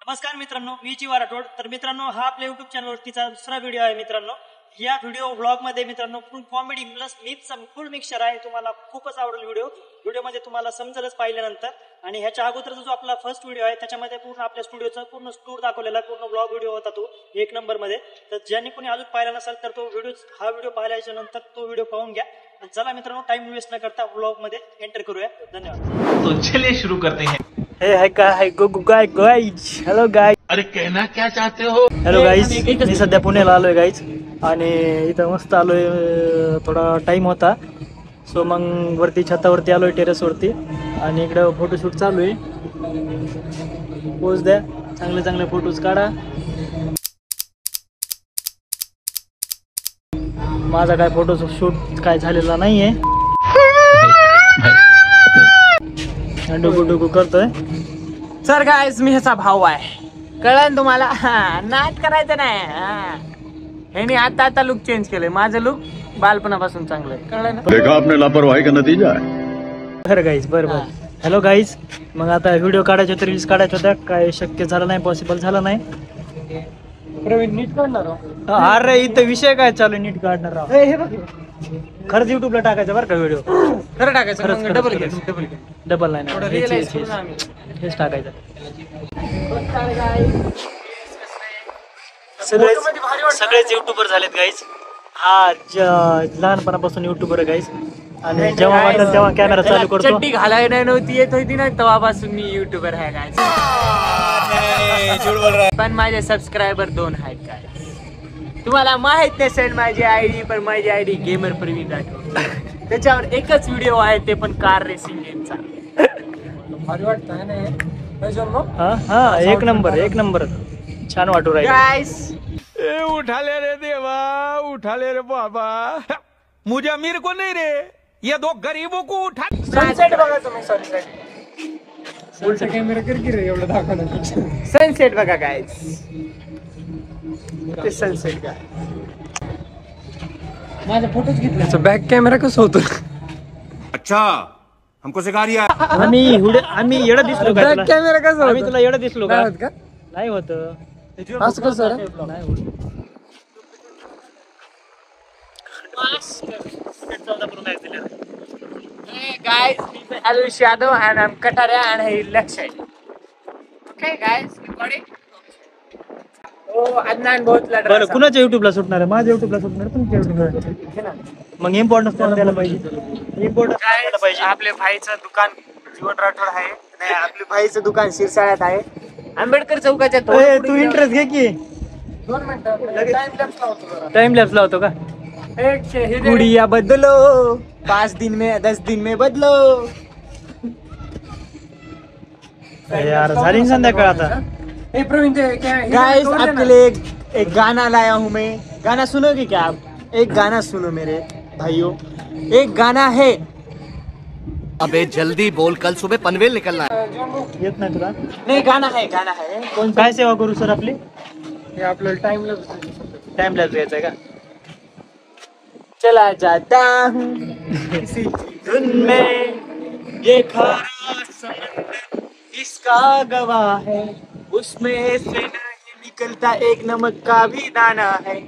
नमस्कार मित्रांनो, मी जीवा राठोड. तर मित्रांनो, हा आपल्या युट्यूब चॅनलवरतीचा दुसरा व्हिडिओ आहे मित्रांनो. या व्हिडिओ व्लॉगमध्ये मित्रांनो फुल कॉमेडी प्लस मीमचा फुल मिक्सचर आहे. तुम्हाला खूपच आवडेल व्हिडिओमध्ये तुम्हाला समजेलच पाहिल्यानंतर. आणि ह्याच्या अगोदरचा जो आपला फर्स्ट व्हिडिओ आहे त्याच्यामध्ये पूर्ण आपल्या स्टुडिओचा पूर्ण टूर दाखवलेला पूर्ण ब्लॉग व्हिडिओ होता तो 1 नंबरमध्ये. तर ज्यांनी कोणी अजून पाहिला नसेल तर हा व्हिडिओ पाहिल्याच्या नंतर तो व्हिडिओ पाहून घ्या. चला मित्रांनो, टाइम वेस्ट न करता ब्लॉगमध्ये एंटर करूया. धन्यवाद. तो चलिए शुरू करते हैं. हॅलो गाय, अरे कहना क्या चाहते हो? हॅलो गाईज, मी सध्या पुण्याला आलोय गाईज. आणि इथं मस्त आलोय, थोडा टाइम होता सो मग वरती छतावरती आलोय टेरेसवरती. आणि इकडं फोटोशूट चालू आहे. पोज द्या, चांगले चांगले फोटोज काढा. माझा काय फोटोशूट काय झालेला नाहीये, डुकू डुकू करतोय. सर गाइस, मी ह्याचा भाऊ आहे, कळलं ना तुम्हाला? नाच करायचं नाही. ह्याने आता लुक चेंज केलंय. माझं लुक बालपणापासून चांगलं आहे, कळलं ना? देखा आपने लापरवाही का नतीजा है. बरं गाईज, बरं. हॅलो गाईज, मग आता व्हिडिओ काढायचे होते, रील्स काढायच्या होत्या, काय शक्य झालं नाही, पॉसिबल झालं नाही. प्रवीण नीट काढणार. अरे इथं विषय काय चालू, नीट काढणार राव. खरंच युट्यूबला टाकायचं बरं का व्हिडिओ, खरं टाकायचं. खरंच डबल नाही, हेच टाकायचं. सगळेच युट्यूबर झालेत गाईज. हा लहानपणापासून युट्यूबर आहे गाईज. आणि जेव्हा वाटेल तेव्हा कॅमेरा चालू करतो. चड्डी घालायला नव्हती येत होती ना, तेव्हापासून मी युट्यूबर आहे गाईस. पण माझे सबस्क्रायबर 2 आहेत गाईस. तुम्हाला माहित नसेल माझी आयडी, पण माझी आयडी गेमर प्रवीण राठोड. त्याच्यावर एकच व्हिडिओ आहे, ते पण कार रेसिंग गेमचा. भारी वाटतं ना? हा, एक नंबर छान वाटू राहील गाईस. उठा ले रे देवा, उठा ले रे बाबा. मुझे अमीर को नहीं रे, ये 2 गरीबों को उठा. सनसेट बघा तुम्ही. सनसेट कॅमेरा कर की रे, एवढं दाखवणार. सनसेट बघा गाईस, ते सनसेट का. माझा फोटोच घेतला. बॅक कॅमेरा कसं होतो? अच्छा, हमको सिखा रिया. आम्ही येडं दिसलो का तुला? कॅमेरा कसा आम्ही तुला येडं दिसलो का? का? नाही होत. असं कसं रे? नाही होत. Hey guys, this is Alush Yadav and I'm Kataria and he Lakshay. Okay guys, recording. Oh, Adnan बहुत लड़ रहा बरं, कुणाच्या युट्यूबला सुटणार आहे? माझ्या युट्यूबला सुटणार, तुमच्या युट्यूबला. मग इम्पॉर्टन्स द्यायला पाहिजे. इम्पॉर्टन्स द्यायला पाहिजे. आपले भाईचं दुकान जीवन राठोड आहे. नाही, आपले भाईचं दुकान शिरसाळ्यात आहे, आंबेडकर चौकाच्या तू इंटरेस्ट घे की. 2 मिनिटं टाइम लॅप्स लावतो का? गुड़िया बदलो 5 दिन में 10 दिन में बदलो. यार झाली संध्याकाळ आता. गाइस, आपके लिए एक गाना लाया हूँ मैं. गाना सुनोगे क्या आप? एक गाना सुनो मेरे भाइयों. एक गाना है. अबे जल्दी बोल, कल सुबह पनवेल निकलना है. येत नाही तुला? नहीं, गाना है. काय सेवा करू सर आपली? आपल्याला टाइम लॅप्स घ्यायचा का? चला जाता हूँ किसी धुन में, ये खारा समंदर इसका गवाह है, उसमें से नहीं निकलता एक नमक का भी दाना है.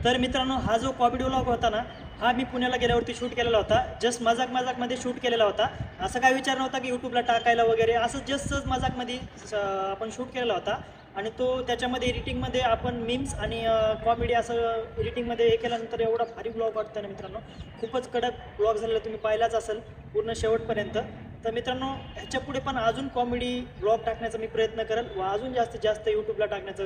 तर मित्रांनो, हा जो कॉमेडी व्लॉग होता ना, हा मी पुण्याला गेल्यावरती शूट केलेला होता. जस्ट मजाकमध्ये शूट केलेला होता. असं काय विचार नव्हता की यूट्यूबला टाकायला वगैरे. असं जस्ट मजाकमध्ये आपण शूट केलेला होता. आणि तो त्याच्यामध्ये एडिटिंगमध्ये आपण मीम्स आणि कॉमेडी असं एडिटिंगमध्ये हे केल्यानंतर एवढा भारी ब्लॉग वाटतं ना मित्रांनो. खूपच कडक ब्लॉग झालेला, तुम्ही पाहिलाच असेल पूर्ण शेवटपर्यंत. तर मित्रांनो, ह्याच्या पुढे पण अजून कॉमेडी ब्लॉग टाकण्याचा मी प्रयत्न करेल व अजून जास्तीत जास्त यूट्यूबला टाकण्याचा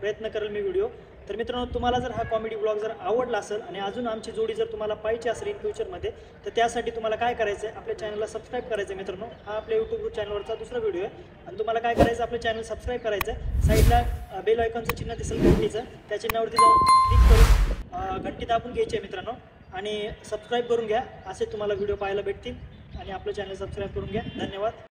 प्रयत्न करेल मी व्हिडिओ. तर मित्रांनो, तुम्हाला जर हा कॉमेडी ब्लॉग जर आवडला असेल आणि अजून आमची जोडी जर तुम्हाला पाहिजे असेल इन फ्युचरमध्ये, तर त्यासाठी तुम्हाला काय करायचं आहे, आपल्या चॅनलला सबस्क्राईब करायचं आहे मित्रांनो. हा आपल्या यूट्यूब चॅनलवरचा दुसरा व्हिडिओ आहे. आणि तुम्हाला काय करायचं, आपलं चॅनल सबस्क्राईब करायचं आहे. साईडला बेल आयकॉनचं चिन्ह दिसेल घंटीचं, त्या चिन्हावरती जाऊन क्लिक करून घंटी दाबून घ्यायची आहे मित्रांनो. आणि सबस्क्राईब करून घ्या, असे तुम्हाला व्हिडिओ पाहायला भेटतील. आणि आपलं चॅनल सबस्क्राईब करून घ्या. धन्यवाद.